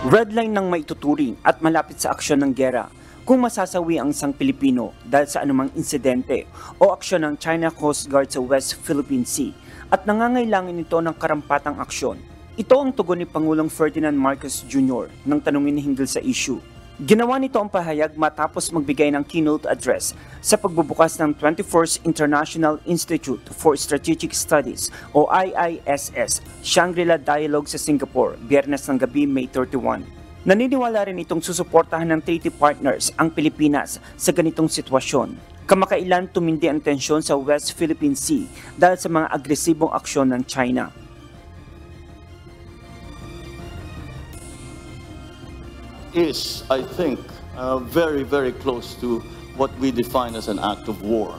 Red line ng maituturing at malapit sa aksyon ng gera kung masasawi ang isang Pilipino dahil sa anumang insidente o aksyon ng China Coast Guard sa West Philippine Sea at nangangailangan ito ng karampatang aksyon. Ito ang tugon ni Pangulong Ferdinand Marcos Jr. nang tanungin hinggil sa issue. Ginawa nito ang pahayag matapos magbigay ng keynote address sa pagbubukas ng 21st International Institute for Strategic Studies o IISS Shangri-La Dialogue sa Singapore, Biyernes ng gabi, May 31. Naniniwala rin itong susuportahan ng treaty partners ang Pilipinas sa ganitong sitwasyon. Kamakailan tumindi ang tensyon sa West Philippine Sea dahil sa mga agresibong aksyon ng China. Is, I think, very, very close to what we define as an act of war,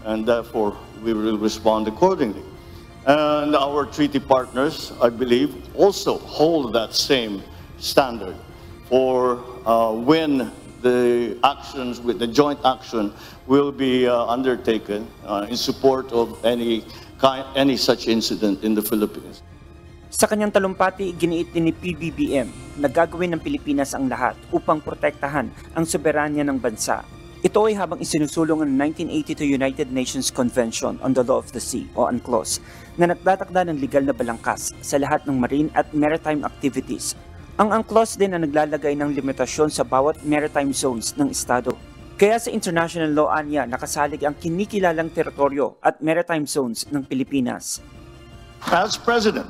and therefore we will respond accordingly. And our treaty partners, I believe, also hold that same standard for when the actions, with the joint action, will be undertaken in support of any such incident in the Philippines. Sa kanyang talumpati, giniit din ni PBBM na gagawin ng Pilipinas ang lahat upang protektahan ang soberanya ng bansa. Ito ay habang isinusulong ang 1982 United Nations Convention on the Law of the Sea o UNCLOS na nagtatakda ng legal na balangkas sa lahat ng marine at maritime activities. Ang UNCLOS din na naglalagay ng limitasyon sa bawat maritime zones ng estado. Kaya sa international law niya nakasalig ang kinikilalang teritoryo at maritime zones ng Pilipinas. As President,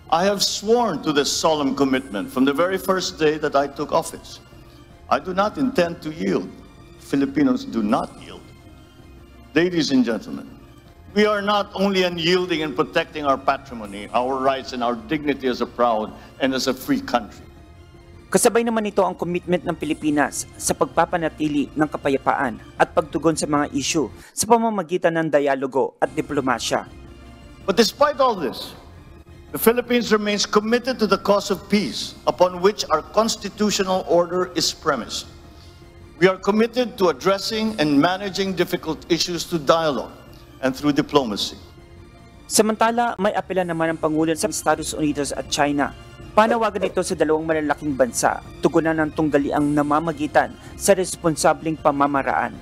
I have sworn to this solemn commitment from the very first day that I took office. I do not intend to yield. Filipinos do not yield. Ladies and gentlemen, we are not only unyielding in protecting our patrimony, our rights, and our dignity as a proud and as a free country. Kasabay naman ito ang commitment ng Pilipinas sa pagpapanatili ng kapayapaan at pagtugon sa mga isyu sa pamamagitan ng dialogo at diplomasya. But despite all this, the Philippines remains committed to the cause of peace upon which our constitutional order is premised. We are committed to addressing and managing difficult issues through dialogue and through diplomacy. Samantala, may apela naman ang Pangulo sa Estados Unidos at China. Panawagan ito sa dalawang malalaking bansa, tugunan ng tunggaliang namamagitan sa responsableng pamamaraan.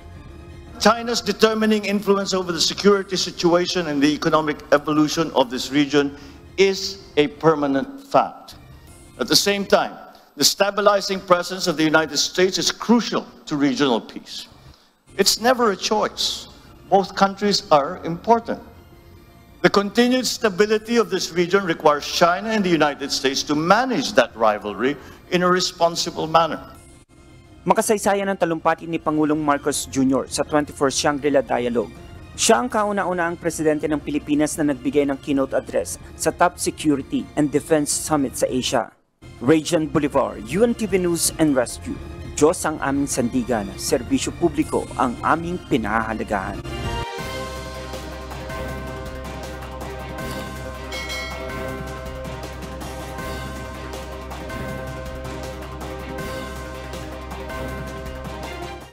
China's determining influence over the security situation and the economic evolution of this region is a permanent fact. At the same time, the stabilizing presence of the United States is crucial to regional peace. It's never a choice. Both countries are important. The continued stability of this region requires China and the United States to manage that rivalry in a responsible manner. Makasaysayan ng talumpati ni Pangulong Marcos Jr. sa 21st Shangri-La Dialogue. Siya ang kauna-unahang presidente ng Pilipinas na nagbigay ng keynote address sa Top Security and Defense Summit sa Asia. Rajan Bolivar, UNTV News and Rescue. Diyos ang aming sandigan, serbisyo publiko ang aming pinahahalagahan.